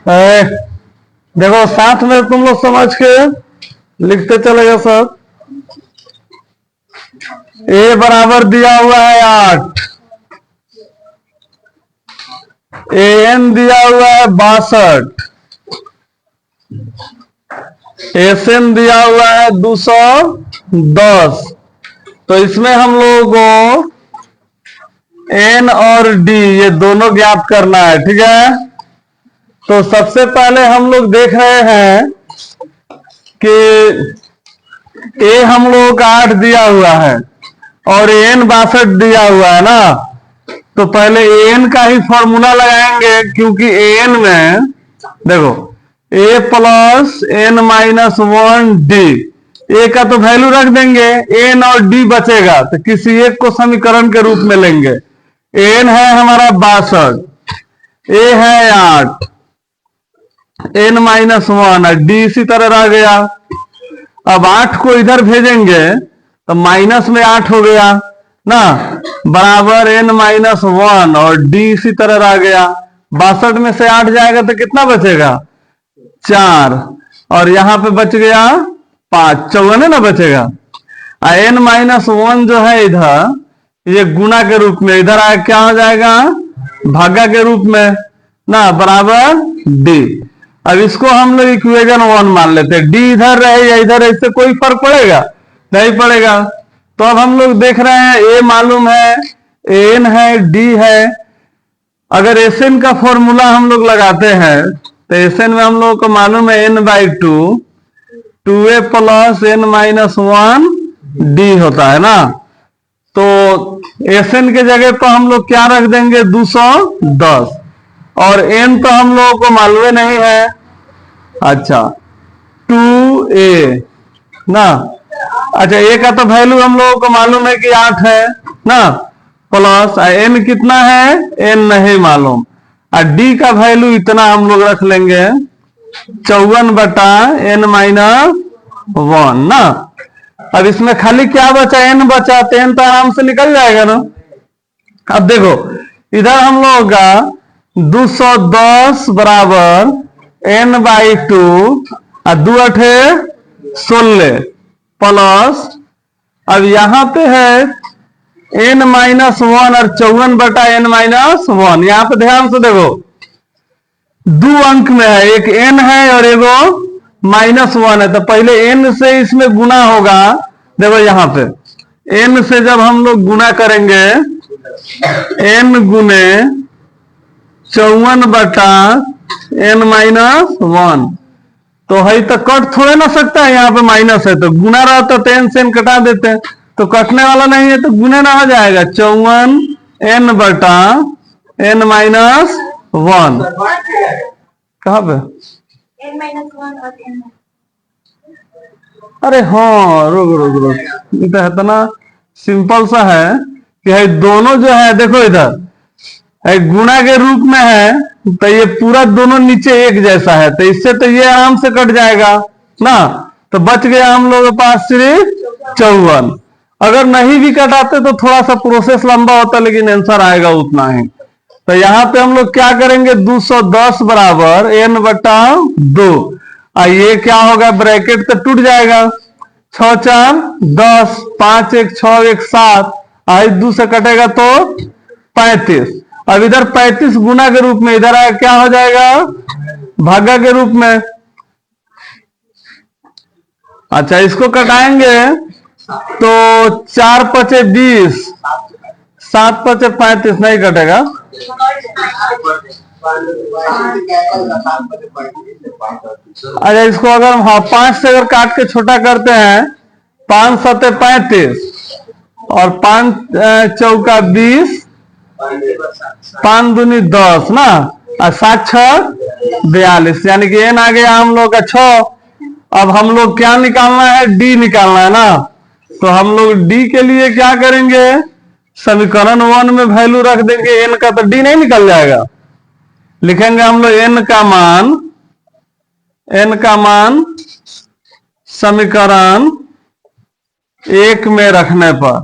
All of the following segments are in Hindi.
ए, देखो साथ में तुम लोग समझ के लिखते चलेगा सब। ए बराबर दिया हुआ है 8, एन दिया हुआ है 62, एसएन दिया हुआ है 210। तो इसमें हम लोगों को एन और डी ये दोनों ज्ञात करना है, ठीक है। तो सबसे पहले हम लोग देख रहे हैं कि ए हम लोगों का 8 दिया हुआ है और एन 62 दिया हुआ है ना। तो पहले एन का ही फॉर्मूला लगाएंगे, क्योंकि एन में देखो ए प्लस एन माइनस 1 डी, ए का तो वैल्यू रख देंगे, एन और डी बचेगा तो किसी एक को समीकरण के रूप में लेंगे। एन है हमारा 62, ए है 8, एन माइनस 1 और डी इसी तरह रह गया। अब 8 को इधर भेजेंगे तो माइनस में 8 हो गया ना, बराबर एन माइनस 1 और डी इसी तरह रह गया। 62 में से 8 जाएगा तो कितना बचेगा 4, और यहां पे बच गया 5, 54 है ना बचेगा। एन माइनस 1 जो है इधर ये गुना के रूप में, इधर आया क्या हो जाएगा भागा के रूप में ना, बराबर डी। अब इसको हम लोग इक्वेशन 1 मान लेते हैं। डी इधर रहे या इधर, इससे कोई फर्क पड़ेगा नहीं पड़ेगा। तो अब हम लोग देख रहे हैं ए मालूम है, एन है, डी है। अगर एसएन का फॉर्मूला हम लोग लगाते हैं तो एसएन में हम लोग को मालूम है N by 2a plus N minus 1 D होता है ना। तो एसएन के जगह पर हम लोग क्या रख देंगे 210, और एन तो हम लोगों को मालूम नहीं है। अच्छा 2a ना, अच्छा ए का तो वैल्यू हम लोगों को मालूम है कि 8 है ना, प्लस एन कितना है एन नहीं मालूम, और डी का वैल्यू इतना हम लोग रख लेंगे 54 बटा एन माइनस 1 ना। अब इसमें खाली क्या बचा एन बचा, तो एन तो आराम से निकल जाएगा ना। अब देखो इधर हम लोगों का 210 बराबर एन बाई 2 और 2 8 16 प्लस, अब यहां पे है एन माइनस 1 और 54 बटा एन माइनस 1। यहां पे ध्यान से देखो 2 अंक में है, एक एन है और एगो माइनस 1 है, तो पहले एन से इसमें गुना होगा। देखो यहां पे एन से जब हम लोग गुना करेंगे एन गुने 54 बटा एन माइनस 1, तो है तो कट थोड़े ना सकता है, यहाँ पे माइनस है तो गुना रहता तो एन से एन कटा देते हैं, तो कटने वाला नहीं है तो गुने ना हो जाएगा 54 एन बटा एन माइनस 1। कहाँ पे अरे हाँ रुक रुक रुक, इतना सिंपल सा है कि है दोनों जो है देखो इधर है गुणा के रूप में है, तो ये पूरा दोनों नीचे एक जैसा है, तो इससे तो ये आराम से कट जाएगा ना। तो बच गया हम लोगों के पास सिर्फ 54। अगर नहीं भी कटाते तो थोड़ा सा प्रोसेस लंबा होता, लेकिन आंसर आएगा उतना ही। तो यहाँ पे हम लोग क्या करेंगे 210 बराबर एन बटा 2, और ये क्या होगा ब्रैकेट तो टूट जाएगा, 6 4 10, 5 1 6 1 7, आई 2 से कटेगा तो 35। अब इधर 35 गुना के रूप में, इधर आया क्या हो जाएगा भागा के रूप में। अच्छा इसको कटाएंगे तो 4 5 20, 7 5 35 नहीं कटेगा। अच्छा इसको अगर हाँ 5 से अगर काट के छोटा करते हैं 5 7 35 और 5 चौका 20, 5 दूनी 10 ना, और 7 6 42, यानी कि एन आ गया हम लोग का 6। अब हम लोग क्या निकालना है डी निकालना है ना, तो हम लोग डी के लिए क्या करेंगे समीकरण 1 में वैल्यू रख देंगे एन का, तो डी नहीं निकल जाएगा। लिखेंगे हम लोग एन का मान समीकरण 1 में रखने पर,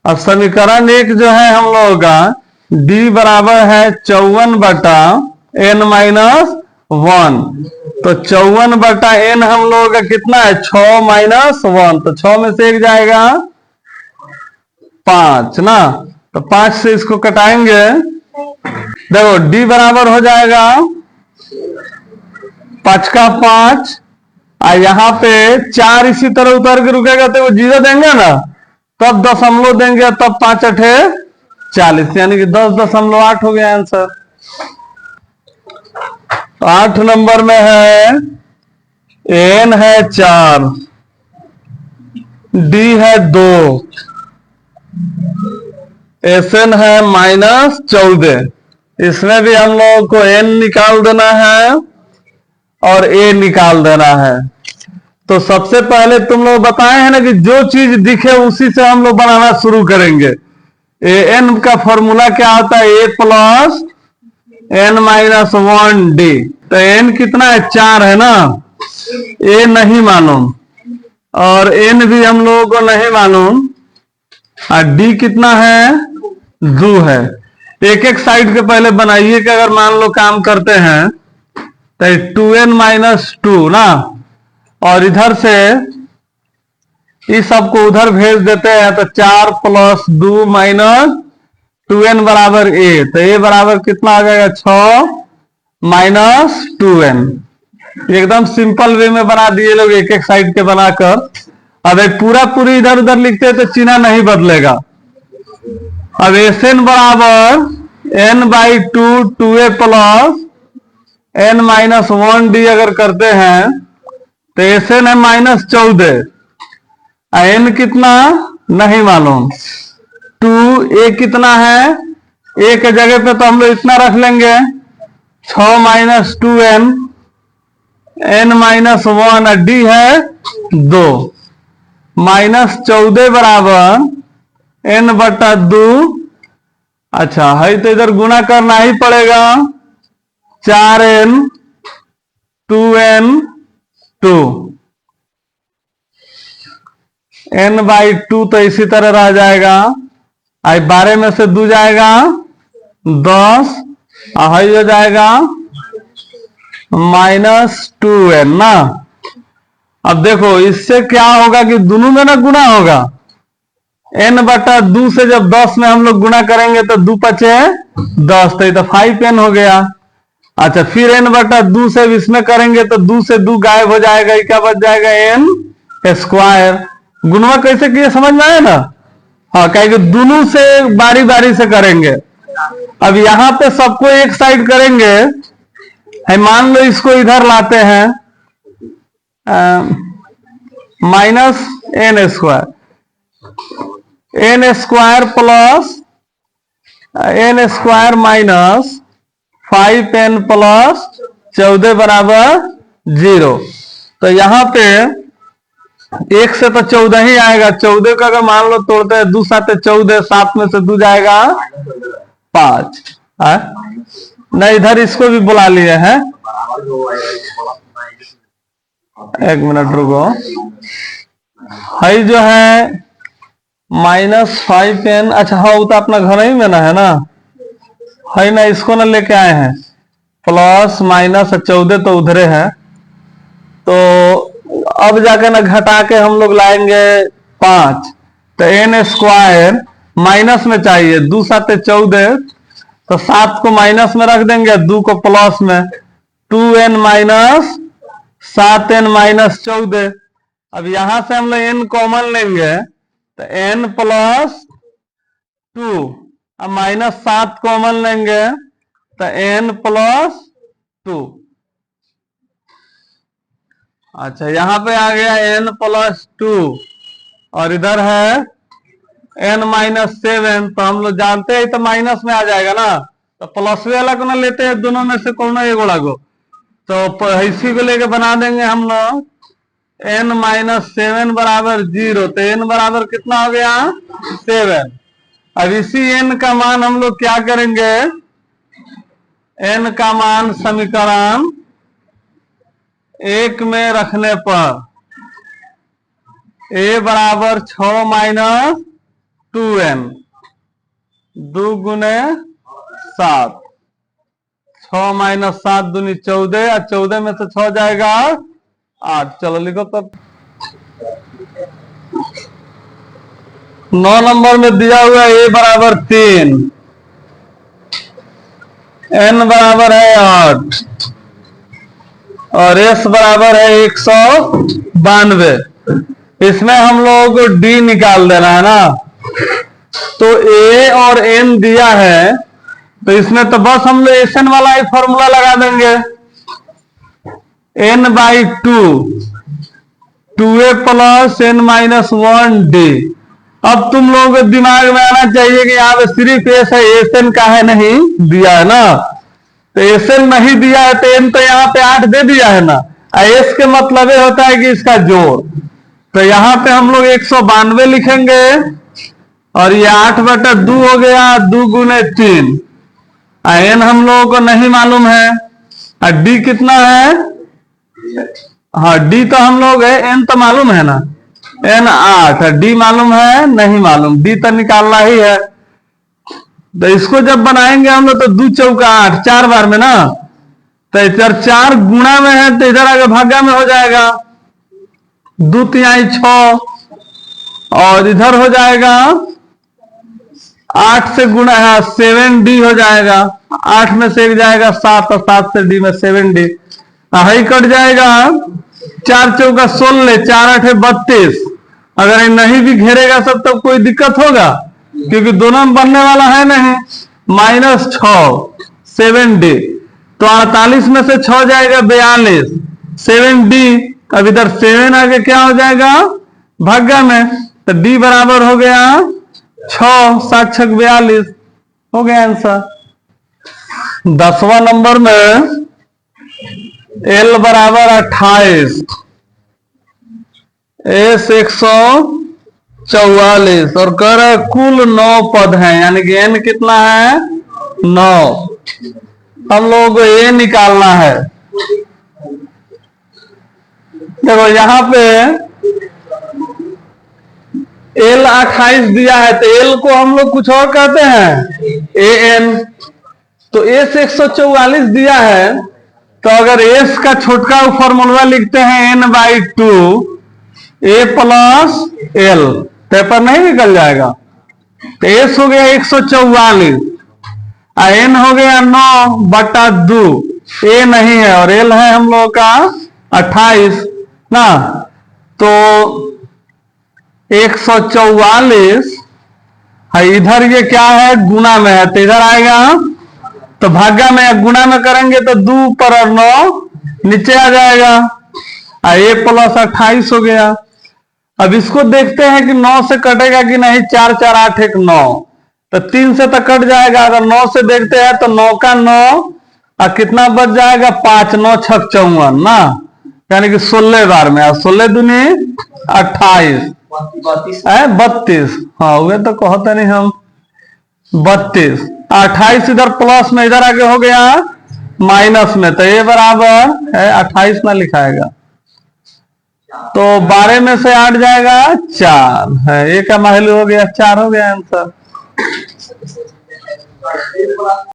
अब समीकरण 1 जो है हम लोगों का डी बराबर है 54 बटा एन माइनस 1। तो 54/n हम लोगों का कितना है? 6 माइनस 1। तो 6 में से 1 जाएगा 5 ना। तो 5 से इसको कटाएंगे। देखो d बराबर हो जाएगा 5 का 5। यहाँ पे 4 इसी तरह उतर के रुकेगा तो वो 0 देंगे ना, तब दशमलव देंगे, तब 5 अठे 40, यानी कि 10.8 हो गया आंसर। तो 8 नंबर में है n है 4, d है 2, Sn है -14। इसमें भी हम लोगों को n निकाल देना है और a निकाल देना है। तो सबसे पहले तुम लोग बताए हैं ना कि जो चीज दिखे उसी से हम लोग बनाना शुरू करेंगे। an का फॉर्मूला क्या होता है? a plus n minus 1d। तो n कितना है? 4 है ना। a नहीं मालूम और n भी हम लोगों को नहीं मालूम, और d कितना है? 2 है। एक एक साइड के पहले बनाइए कि अगर मान लो काम करते हैं तो 2n माइनस 2 ना, और इधर से इस सबको उधर भेज देते हैं तो 4 प्लस 2 माइनस 2n बराबर a। तो a बराबर कितना आ जाएगा? 6 माइनस 2n। एकदम सिंपल वे में बना दिए लोग, एक एक साइड के बनाकर। अब एक पूरा पूरी इधर उधर लिखते हैं तो चिन्ह नहीं बदलेगा। अब Sn बराबर n/2 2a plus n minus 1d अगर करते हैं तो Sn है -14, n कितना नहीं मालूम, 2a कितना है? a के जगह पे तो हम लोग इतना रख लेंगे 6 माइनस 2n, n माइनस 1 और d है 2, -14 बराबर n/2। अच्छा है तो इधर गुना करना ही पड़ेगा, 4n 2n 2 n/2 तो इसी तरह रह जाएगा। आई 12 में से 2 जाएगा 10, हो जाएगा -2n ना। अब देखो इससे क्या होगा कि दोनों में ना गुना होगा, n/2 से जब 10 में हम लोग गुना करेंगे तो 2 पचे 10, तो ये तो 5n हो गया। अच्छा फिर n/2 से इसमें करेंगे तो 2 से 2 गायब हो जाएगा, क्या बच जाएगा? n square. गुणवा कैसे किए समझ में आया ना? हाँ, कहेंगे दोनों से बारी बारी से करेंगे। अब यहां पे सबको एक साइड करेंगे, है मान लो इसको इधर लाते हैं, -n square, n square plus n square minus 5n plus 14 बराबर 0। तो यहां पे 1 से तो 14 ही आएगा, 14 का अगर मान लो तोड़ते हैं 2 7 14, 7 में से 2 जाएगा 5 है ना। इधर इसको भी बुला लिए हैं, एक मिनट रुको। है जो है -5n, अच्छा हाँ वो तो अपना घर ही में ना है ना, है ना, इसको ना लेके आए हैं, प्लस माइनस 14 तो उधरे है। तो अब जाकर ना घटा के हम लोग लाएंगे 5, तो n स्क्वायर माइनस में चाहिए, 2 7 14, तो 7 को माइनस में रख देंगे, 2 को प्लस में, 2n माइनस 7n माइनस 14। अब यहां से हम लोग n कॉमन लेंगे तो n प्लस 2, अब -7 कॉमन लेंगे तो n प्लस 2। अच्छा यहां पे आ गया n प्लस 2, और इधर है n माइनस 7, तो हम लोग जानते हैं तो माइनस में आ जाएगा ना, तो प्लस वाला को ना लेते हैं, दोनों में से कौन एक गोला को, तो इसी को लेके बना देंगे हम लोग n माइनस 7 बराबर 0। तो n बराबर कितना हो गया? 7। अब इसी n का मान हम लोग क्या करेंगे, n का मान समीकरण 1 में रखने पर a बराबर 6 माइनस 2n, 2 गुने 7, 6 माइनस 7 दूनी 14, और 14 में से 6 जाएगा 8। चलो लिखो तब। 9 नंबर में दिया हुआ है a बराबर 3, n बराबर है 8 और s बराबर है 192। इसमें हम लोग को d निकाल देना है ना। तो a और n दिया है, तो इसमें तो बस हम लोग एसएन वाला ही फॉर्मूला लगा देंगे। n by 2a plus n minus 1d। अब तुम लोगों के दिमाग में आना चाहिए कि यहाँ पे सिर्फ एस है, एसएन का है नहीं दिया है ना। तो एसएन नहीं दिया है तो n तो यहाँ पे 8 दे दिया है ना। एस के मतलब ये होता है कि इसका जोड़। तो यहाँ पे हम लोग 192 लिखेंगे और ये 8/2 हो गया, 2 गुने 3। n हम लोगों को नहीं मालूम है और d कितना है। हाँ d तो हम लोग है, n तो मालूम है ना, n 8 है, d मालूम है नहीं मालूम, d तो निकालना ही है। तो इसको जब बनाएंगे हम लोग तो 2 चौका 8, 4 बार में ना। तो इधर 4 गुणा में है तो इधर आगे भागा में हो जाएगा 2 तिहाई 6 और इधर हो जाएगा 8 से गुणा है 7d हो जाएगा। 8 में से एक जाएगा 7 और 7 से d में 7d, हाई कट जाएगा। 4 चौका 16, 4 8 32। अगर ये नहीं भी घेरेगा सब तब कोई दिक्कत होगा क्योंकि दोनों में बनने वाला है नहीं। -6 7d, तो 48 में से 6 जाएगा 42, 7d। अब इधर 7 आगे क्या हो जाएगा भागा में, तो d बराबर हो गया 6, 7 6 42 हो गया आंसर। 10वां नंबर में l बराबर 28, s 144 और कह रहे कुल 9 पद हैं, यानी कि n कितना है 9। हम लोगों को ये निकालना है। देखो यहाँ पे l 28 दिया है तो l को हम लोग कुछ और कहते हैं an। तो s 144 दिया है तो अगर s का छोटका फॉर्मूला लिखते हैं n by 2 a plus l, paper नहीं निकल जाएगा। तो s हो गया 144 और n हो गया 9/2, a नहीं है और l है हम लोगों का 28 ना। तो 144 है, इधर ये क्या है गुना में है तो इधर आएगा, तो भागा में गुना में करेंगे तो 2 ऊपर और 9 नीचे आ जाएगा और a प्लस 28 हो गया। अब इसको देखते हैं कि 9 से कटेगा कि नहीं। 4 4 8 1 9, तो 3 से तो कट जाएगा। अगर 9 से देखते हैं तो 9 का 9 और कितना बच जाएगा 5, 9 6 54 ना, यानी कि 16 बार में। और 16 दूनी 28 32, हाँ वे तो कहते नहीं हम 32। 28 इधर प्लस में, इधर आगे हो गया माइनस में, तो ये बराबर है 28 ना लिखाएगा तो 12 में से 8 जाएगा 4 है, एक का माहिल हो गया 4 हो गया आंसर।